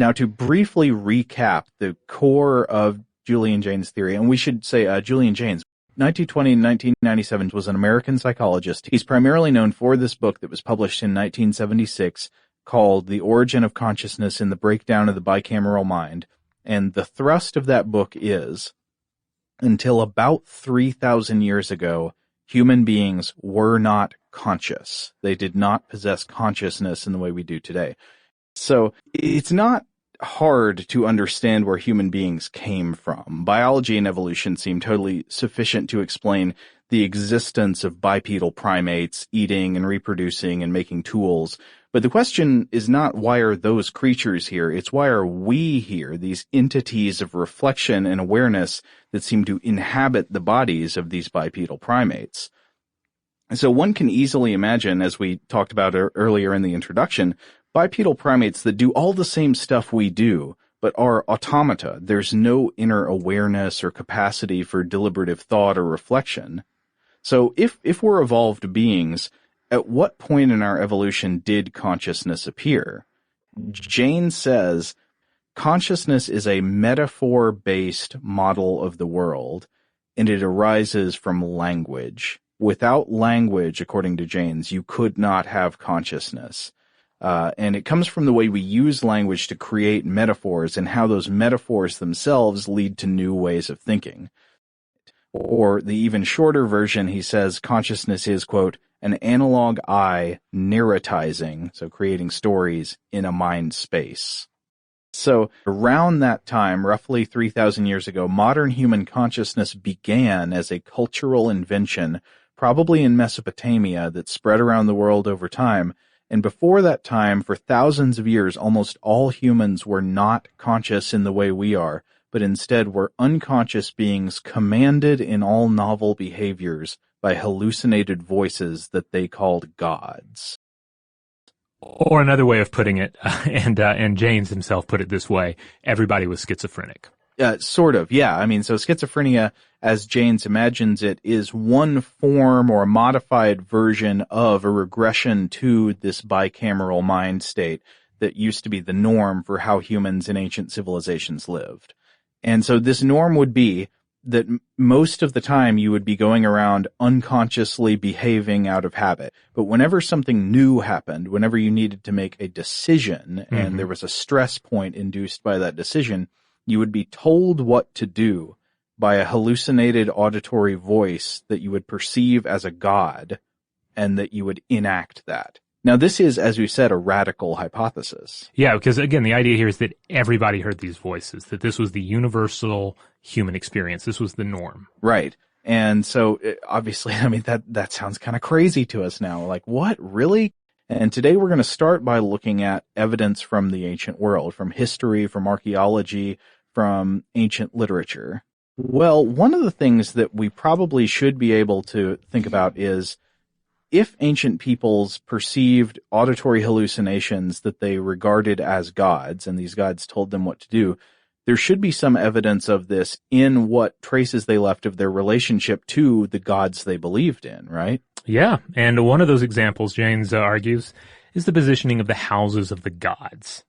Now, to briefly recap the core of Julian Jaynes' theory, and we should say Julian Jaynes, 1920 and 1997, was an American psychologist. He's primarily known for this book that was published in 1976 called The Origin of Consciousness and the Breakdown of the Bicameral Mind. And the thrust of that book is, until about 3,000 years ago, human beings were not conscious. They did not possess consciousness in the way we do today. So it's not hard to understand where human beings came from. Biology and evolution seem totally sufficient to explain the existence of bipedal primates eating and reproducing and making tools. But the question is not why are those creatures here, it's why are we here, these entities of reflection and awareness that seem to inhabit the bodies of these bipedal primates. So one can easily imagine, as we talked about earlier in the introduction, bipedal primates that do all the same stuff we do, but are automata. There's no inner awareness or capacity for deliberative thought or reflection. So if we're evolved beings, at what point in our evolution did consciousness appear? Jaynes says, consciousness is a metaphor-based model of the world, and it arises from language. Without language, according to Jaynes, you could not have consciousness. And it comes from the way we use language to create metaphors and how those metaphors themselves lead to new ways of thinking. Or the even shorter version, he says, consciousness is, quote, an analog eye narratizing, so creating stories in a mind space. So around that time, roughly 3,000 years ago, modern human consciousness began as a cultural invention, probably in Mesopotamia, that spread around the world over time. And before that time, for thousands of years, almost all humans were not conscious in the way we are, but instead were unconscious beings commanded in all novel behaviors by hallucinated voices that they called gods. Or another way of putting it, and Jaynes himself put it this way, everybody was schizophrenic. Sort of, yeah. I mean, so schizophrenia, as Jaynes imagines it, is one form or a modified version of a regression to this bicameral mind state that used to be the norm for how humans in ancient civilizations lived. And so this norm would be that most of the time you would be going around unconsciously behaving out of habit. But whenever something new happened, whenever you needed to make a decision and there was a stress point induced by that decision, you would be told what to do by a hallucinated auditory voice that you would perceive as a god and that you would enact that. Now, this is, as we said, a radical hypothesis. Yeah, because, again, the idea here is that everybody heard these voices, that this was the universal human experience. This was the norm. Right. And so, obviously, I mean, that sounds kind of crazy to us now. Like, what? Really? And today we're going to start by looking at evidence from the ancient world, from history, from archaeology, from ancient literature. Well, one of the things that we probably should be able to think about is, if ancient peoples perceived auditory hallucinations that they regarded as gods, and these gods told them what to do, there should be some evidence of this in what traces they left of their relationship to the gods they believed in, right? Yeah, and one of those examples, Jaynes argues, is the positioning of the houses of the gods.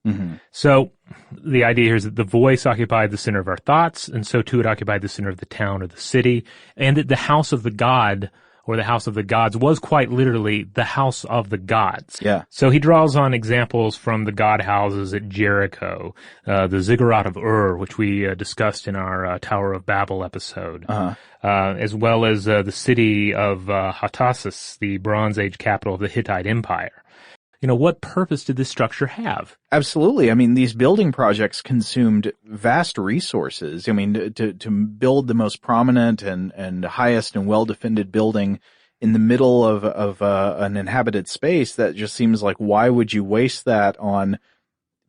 So the idea here is that the voice occupied the center of our thoughts, and so too it occupied the center of the town or the city, and that the house of the god or the house of the gods was quite literally the house of the gods. Yeah. So he draws on examples from the god houses at Jericho, the ziggurat of Ur, which we discussed in our Tower of Babel episode, as well as the city of Hatassus, the Bronze Age capital of the Hittite Empire. You know, what purpose did this structure have? Absolutely. I mean, these building projects consumed vast resources. I mean, to build the most prominent and highest and well-defended building in the middle of an inhabited space, that just seems like, why would you waste that on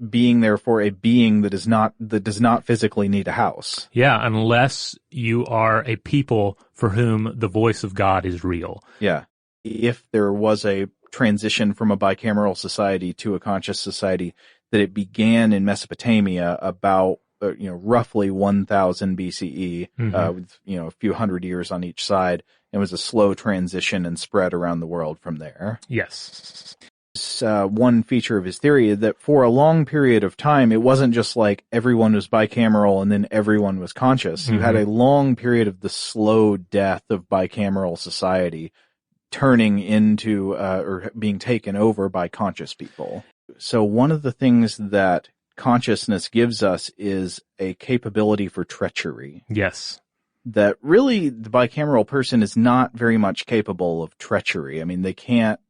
being there for a being that does not physically need a house? Yeah, unless you are a people for whom the voice of God is real. Yeah. If there was a transition from a bicameral society to a conscious society, that it began in Mesopotamia about roughly 1000 BCE, with a few hundred years on each side. It was a slow transition and spread around the world from there. Yes. One feature of his theory that for a long period of time, it wasn't just like everyone was bicameral and then everyone was conscious. You had a long period of the slow death of bicameral society turning into or being taken over by conscious people. So one of the things that consciousness gives us is a capability for treachery. Yes. That really the bicameral person is not very much capable of treachery. I mean, they can't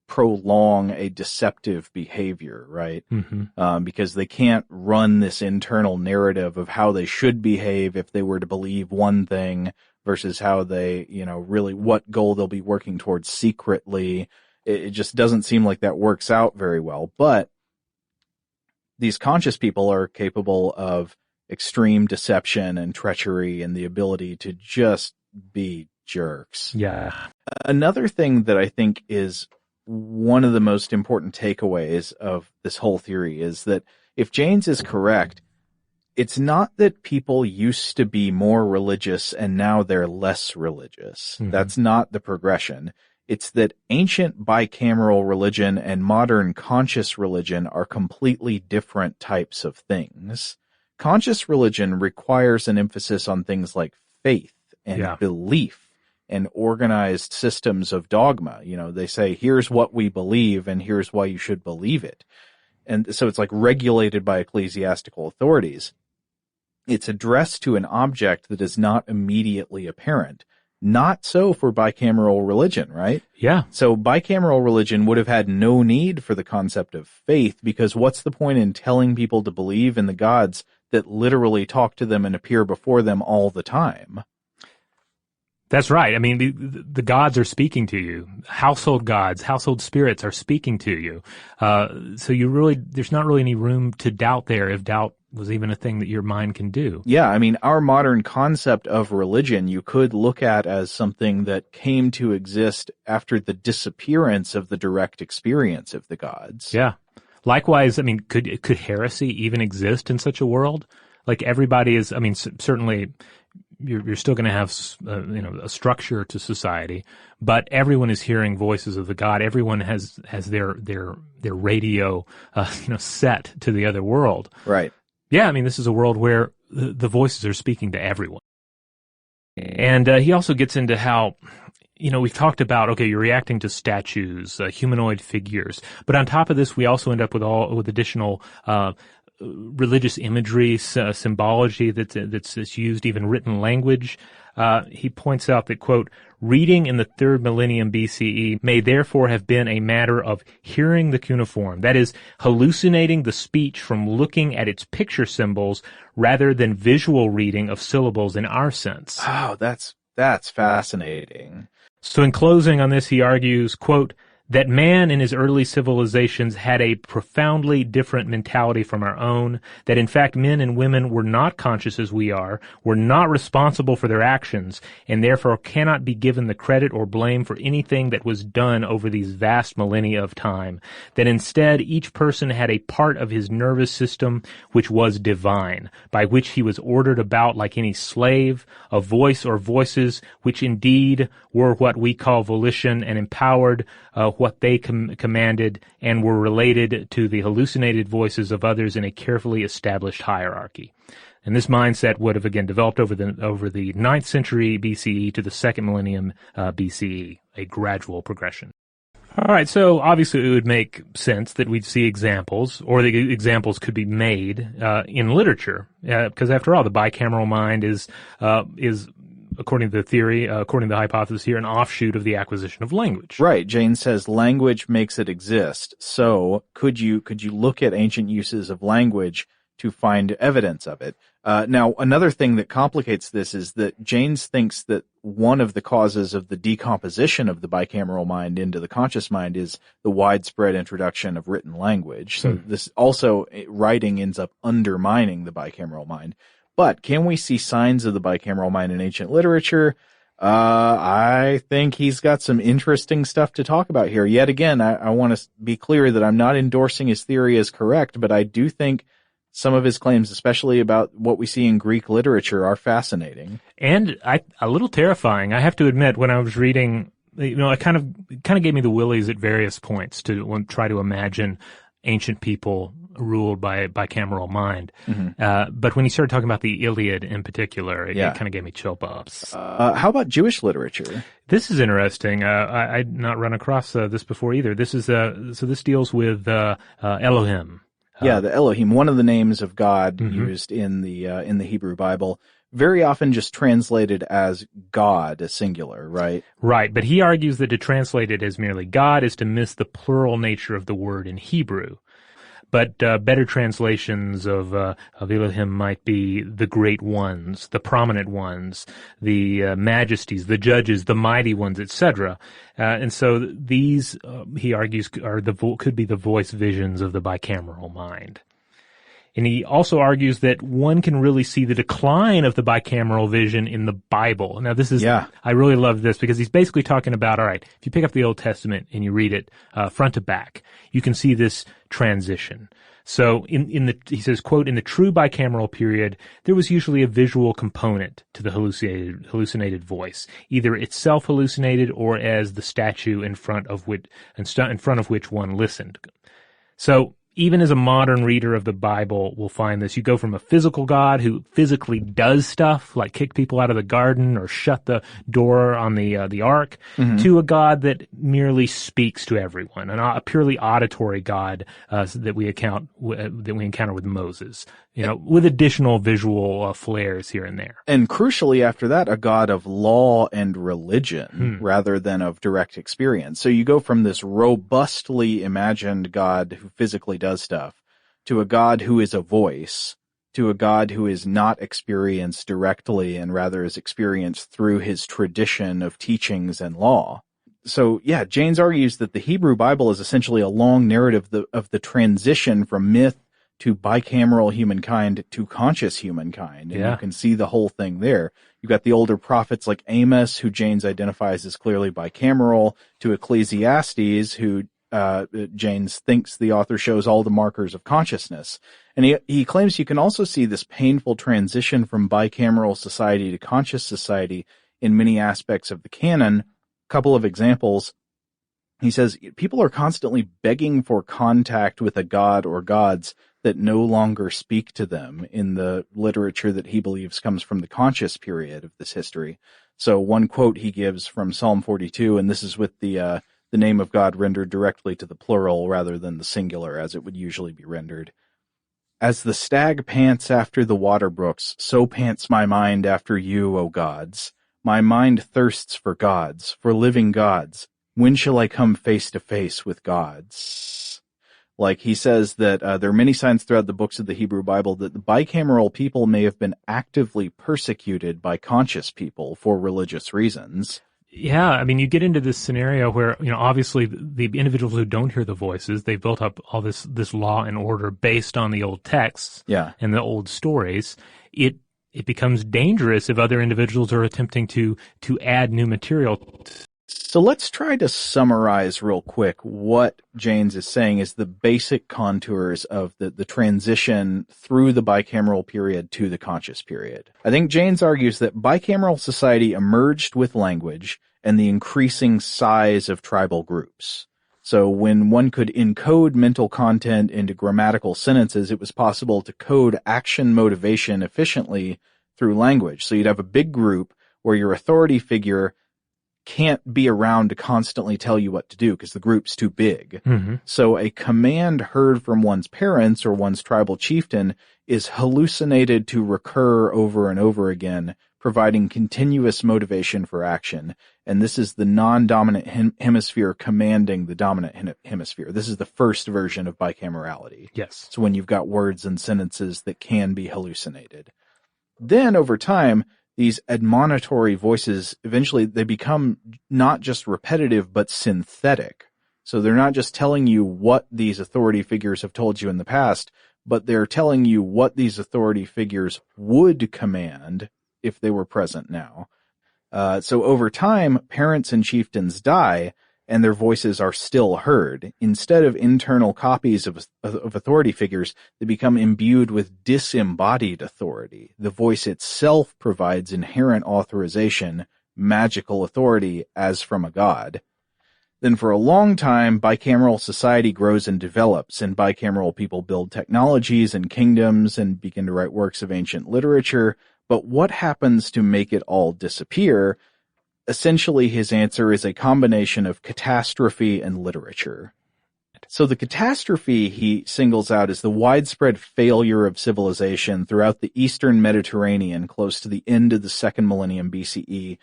prolong a deceptive behavior, right? Because they can't run this internal narrative of how they should behave if they were to believe one thing versus how they, really what goal they'll be working towards secretly. It just doesn't seem like that works out very well. But these conscious people are capable of extreme deception and treachery and the ability to just be jerks. Yeah. Another thing that I think is one of the most important takeaways of this whole theory is that if Jaynes is correct, it's not that people used to be more religious and now they're less religious. That's not the progression. It's that ancient bicameral religion and modern conscious religion are completely different types of things. Conscious religion requires an emphasis on things like faith and belief and organized systems of dogma. They say, here's what we believe and here's why you should believe it. And so it's like regulated by ecclesiastical authorities. It's addressed to an object that is not immediately apparent. Not so for bicameral religion, right? Yeah. So bicameral religion would have had no need for the concept of faith, because what's the point in telling people to believe in the gods that literally talk to them and appear before them all the time? That's right. I mean, the gods are speaking to you. Household gods, household spirits are speaking to you. So there's not really any room to doubt there, if doubt was even a thing that your mind can do. Yeah, I mean, our modern concept of religion you could look at as something that came to exist after the disappearance of the direct experience of the gods. Yeah. Likewise, I mean, could heresy even exist in such a world? Like everybody is, I mean, certainly you're still going to have, a structure to society, but everyone is hearing voices of the God. Everyone has their radio, set to the other world. Right. Yeah. I mean, this is a world where the voices are speaking to everyone. And he also gets into how, we've talked about, okay, you're reacting to statues, humanoid figures, but on top of this, we also end up with additional, religious imagery, symbology that's used, even written language. He points out that, quote, reading in the 3rd millennium BCE may therefore have been a matter of hearing the cuneiform, that is, hallucinating the speech from looking at its picture symbols rather than visual reading of syllables in our sense. Oh, that's fascinating. So in closing on this, he argues, quote, that man in his early civilizations had a profoundly different mentality from our own, that in fact men and women were not conscious as we are, were not responsible for their actions, and therefore cannot be given the credit or blame for anything that was done over these vast millennia of time, that instead each person had a part of his nervous system which was divine, by which he was ordered about like any slave, a voice or voices which indeed were what we call volition and empowered what they commanded and were related to the hallucinated voices of others in a carefully established hierarchy. And this mindset would have again developed over the 9th century BCE to the 2nd millennium BCE, a gradual progression. All right, so obviously it would make sense that we'd see examples, or the examples could be made in literature, because after all, the bicameral mind is according to the theory, according to the hypothesis here, an offshoot of the acquisition of language. Right. Jaynes says language makes it exist. So could you look at ancient uses of language to find evidence of it? Now, another thing that complicates this is that Jaynes thinks that one of the causes of the decomposition of the bicameral mind into the conscious mind is the widespread introduction of written language. So this also, writing ends up undermining the bicameral mind. But can we see signs of the bicameral mind in ancient literature? I think he's got some interesting stuff to talk about here. Yet again, I want to be clear that I'm not endorsing his theory as correct, but I do think some of his claims, especially about what we see in Greek literature, are fascinating. And a little terrifying. I have to admit, when I was reading it kind of gave me the willies at various points to try to imagine ancient people ruled by bicameral mind. But when he started talking about the Iliad in particular, it kind of gave me chill bumps. How about Jewish literature? This is interesting. I'd not run across this before either. This is so this deals with Elohim. The Elohim, one of the names of God used in the Hebrew Bible, very often just translated as God, a singular, right? Right, but he argues that to translate it as merely God is to miss the plural nature of the word in Hebrew. But better translations of Elohim might be the great ones, the prominent ones, the majesties, the judges, the mighty ones, etc. And so these, he argues, could be the voice visions of the bicameral mind. And he also argues that one can really see the decline of the bicameral vision in the Bible. Now this is, I really love this because he's basically talking about, all right, if you pick up the Old Testament and you read it, front to back, you can see this transition. So he says, quote, in the true bicameral period, there was usually a visual component to the hallucinated voice, either itself hallucinated or as the statue in front of which one listened. So, even as a modern reader of the Bible will find this, you go from a physical God who physically does stuff, like kick people out of the garden or shut the door on the ark, to a God that merely speaks to everyone, a purely auditory God that we encounter with Moses, with additional visual flares here and there. And crucially, after that, a God of law and religion rather than of direct experience. So you go from this robustly imagined God who physically does stuff to a God who is a voice, to a God who is not experienced directly and rather is experienced through his tradition of teachings and law. So Jaynes argues that the Hebrew Bible is essentially a long narrative of the transition from myth to bicameral humankind to conscious humankind. And you can see the whole thing there. You've got the older prophets like Amos, who Jaynes identifies as clearly bicameral, to Ecclesiastes, who Jaynes thinks the author shows all the markers of consciousness. And he claims you can also see this painful transition from bicameral society to conscious society in many aspects of the canon. Couple of examples. He says people are constantly begging for contact with a god or gods that no longer speak to them in the literature that he believes comes from the conscious period of this history. So one quote he gives from Psalm 42, and this is with the name of God rendered directly to the plural rather than the singular as it would usually be rendered. As the stag pants after the water brooks, so pants my mind after you, O gods. My mind thirsts for gods, for living gods. When shall I come face to face with gods? Like he says that there are many signs throughout the books of the Hebrew Bible that the bicameral people may have been actively persecuted by conscious people for religious reasons. Yeah, I mean, you get into this scenario where, obviously the individuals who don't hear the voices, they've built up all this law and order based on the old texts and the old stories. It becomes dangerous if other individuals are attempting to add new material. So let's try to summarize real quick what Jaynes is saying is the basic contours of the transition through the bicameral period to the conscious period. I think Jaynes argues that bicameral society emerged with language and the increasing size of tribal groups. So when one could encode mental content into grammatical sentences, it was possible to code action motivation efficiently through language. So you'd have a big group where your authority figure can't be around to constantly tell you what to do because the group's too big. So a command heard from one's parents or one's tribal chieftain is hallucinated to recur over and over again, providing continuous motivation for action. And this is the non-dominant hemisphere commanding the dominant hemisphere. This is the first version of bicamerality. Yes. So when you've got words and sentences that can be hallucinated. Then over time, these admonitory voices, eventually they become not just repetitive, but synthetic. So they're not just telling you what these authority figures have told you in the past, but they're telling you what these authority figures would command if they were present now. So over time, parents and chieftains die, and their voices are still heard. Instead of internal copies of authority figures, they become imbued with disembodied authority. The voice itself provides inherent authorization magical authority as from a god. Then for a long time, bicameral society grows and develops, and bicameral people build technologies and kingdoms and begin to write works of ancient literature. But what happens to make it all disappear? Essentially, his answer is a combination of catastrophe and literature. So the catastrophe he singles out is the widespread failure of civilization throughout the eastern Mediterranean close to the end of the second millennium BCE.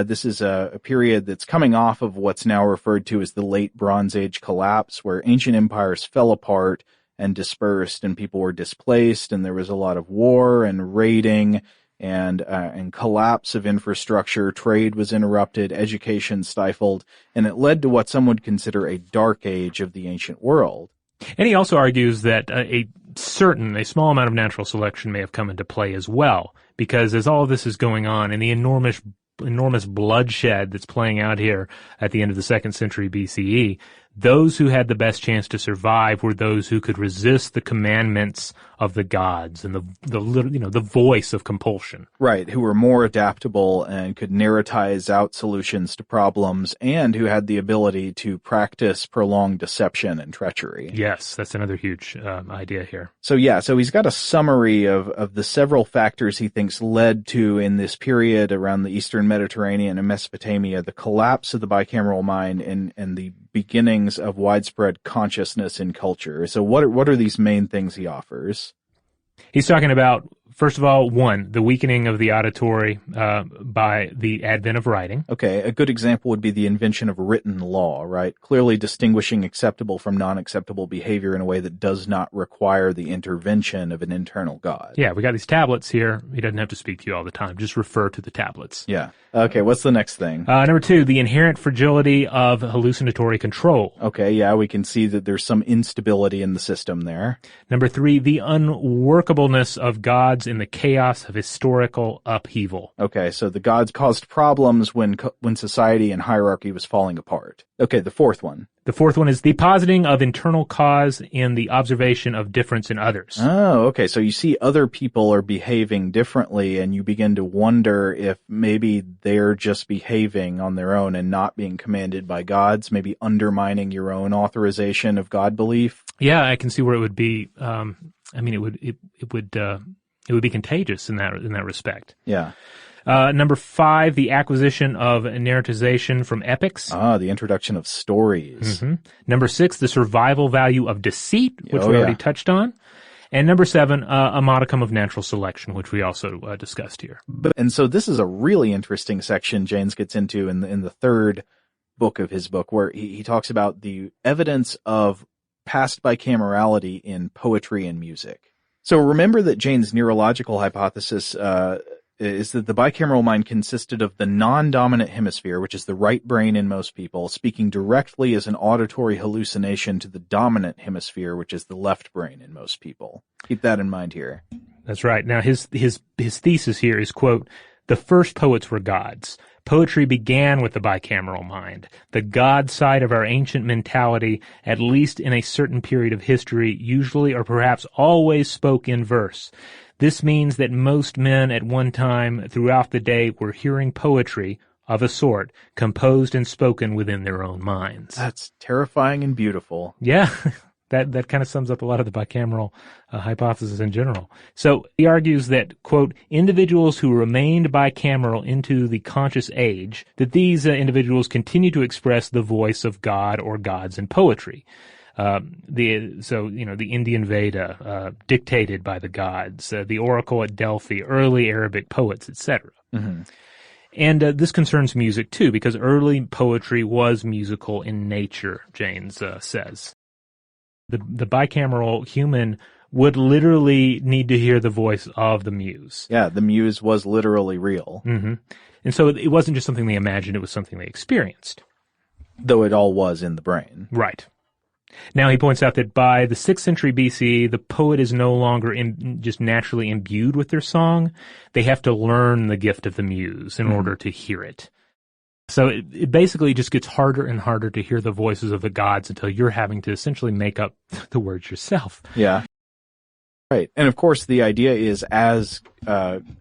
This is a period that's coming off of what's now referred to as the late Bronze Age collapse, where ancient empires fell apart and dispersed and people were displaced, and there was a lot of war and raiding and collapse of infrastructure. Trade was interrupted, education stifled, and it led to what some would consider a dark age of the ancient world. And he also argues that a small amount of natural selection may have come into play as well, because as all of this is going on and the enormous bloodshed that's playing out here at the end of the 2nd century BCE, those who had the best chance to survive were those who could resist the commandments of the gods and the voice of compulsion. Right, who were more adaptable and could narratize out solutions to problems, and who had the ability to practice prolonged deception and treachery. Yes, that's another huge idea here. So he's got a summary of the several factors he thinks led to, in this period around the Eastern Mediterranean and Mesopotamia, the collapse of the bicameral mind and the beginnings of widespread consciousness in culture. So what are these main things he offers? He's talking about, first of all, the weakening of the auditory by the advent of writing. Okay, a good example would be the invention of written law, right? Clearly distinguishing acceptable from non-acceptable behavior in a way that does not require the intervention of an internal god. Yeah, we got these tablets here. He doesn't have to speak to you all the time. Just refer to the tablets. Yeah. Okay, what's the next thing? Number 2, the inherent fragility of hallucinatory control. Okay, yeah, we can see that there's some instability in the system there. Number 3, the unworkableness of gods in the chaos of historical upheaval. Okay, so the gods caused problems when society and hierarchy was falling apart. Okay, the fourth one. The fourth one is the positing of internal cause in the observation of difference in others. Oh, okay. So you see other people are behaving differently, and you begin to wonder if maybe they're just behaving on their own and not being commanded by gods, maybe undermining your own authorization of God belief. Yeah, I can see where it would be. It would be contagious in that respect. Yeah. Number 5, the acquisition of narratization from epics. The introduction of stories. Mm-hmm. Number 6, the survival value of deceit, which we already touched on. And number 7, a modicum of natural selection, which we also discussed here. And so this is a really interesting section Jaynes gets into in the third book of his book, where he talks about the evidence of past bicamerality in poetry and music. So remember that Jaynes' neurological hypothesis is that the bicameral mind consisted of the non-dominant hemisphere, which is the right brain in most people, speaking directly as an auditory hallucination to the dominant hemisphere, which is the left brain in most people. Keep that in mind here. That's right. Now, his thesis here is, quote, "The first poets were gods. Poetry began with the bicameral mind. The God side of our ancient mentality, at least in a certain period of history, usually or perhaps always spoke in verse. This means that most men at one time throughout the day were hearing poetry of a sort, composed and spoken within their own minds." That's terrifying and beautiful. Yeah, that kind of sums up a lot of the bicameral hypothesis in general. So he argues that, quote, individuals who remained bicameral into the conscious age, that these individuals continue to express the voice of God or gods in poetry. The Indian Veda, dictated by the gods, the oracle at Delphi, early Arabic poets, etc. Mm-hmm. And this concerns music too, because early poetry was musical in nature, Jaynes says. The bicameral human would literally need to hear the voice of the muse. Yeah, the muse was literally real. Mm-hmm. And so it wasn't just something they imagined, it was something they experienced. Though it all was in the brain. Right. Now he points out that by the 6th century BC, the poet is no longer just naturally imbued with their song. They have to learn the gift of the muse in order to hear it. So it basically just gets harder and harder to hear the voices of the gods until you're having to essentially make up the words yourself. Yeah. Right. And of course, the idea is as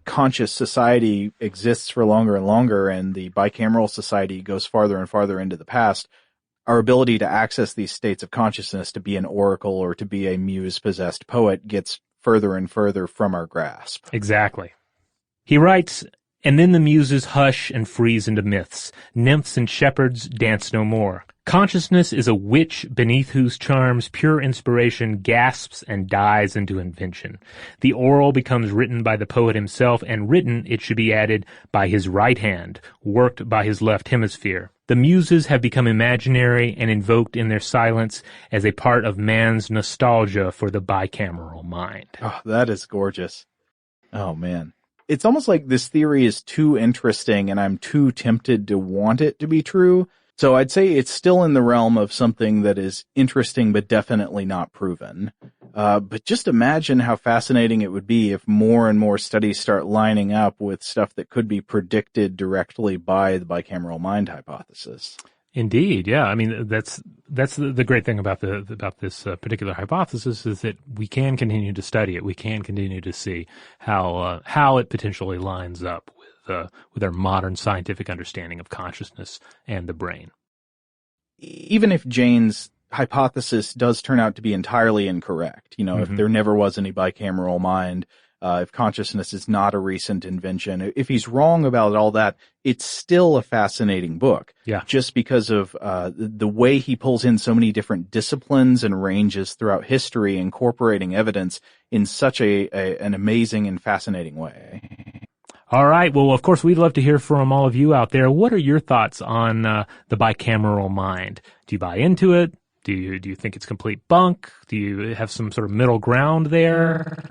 conscious society exists for longer and longer, and the bicameral society goes farther and farther into the past, our ability to access these states of consciousness, to be an oracle or to be a muse-possessed poet, gets further and further from our grasp. Exactly. He writes, "And then the muses hush and freeze into myths. Nymphs and shepherds dance no more. Consciousness is a witch beneath whose charms pure inspiration gasps and dies into invention. The oral becomes written by the poet himself, and written, it should be added, by his right hand, worked by his left hemisphere. The muses have become imaginary and invoked in their silence as a part of man's nostalgia for the bicameral mind." Oh, that is gorgeous. Oh, man. It's almost like this theory is too interesting and I'm too tempted to want it to be true. So I'd say it's still in the realm of something that is interesting but definitely not proven. But just imagine how fascinating it would be if more and more studies start lining up with stuff that could be predicted directly by the bicameral mind hypothesis. Indeed, yeah. I mean, that's the great thing about this particular hypothesis, is that we can continue to study it. We can continue to see how it potentially lines up with our modern scientific understanding of consciousness and the brain. Even if Jaynes' hypothesis does turn out to be entirely incorrect, if there never was any bicameral mind, if consciousness is not a recent invention, if he's wrong about all that, it's still a fascinating book. Yeah. Just because of the way he pulls in so many different disciplines and ranges throughout history, incorporating evidence in such an amazing and fascinating way. All right. Well, of course, we'd love to hear from all of you out there. What are your thoughts on the bicameral mind? Do you buy into it? Do you think it's complete bunk? Do you have some sort of middle ground there?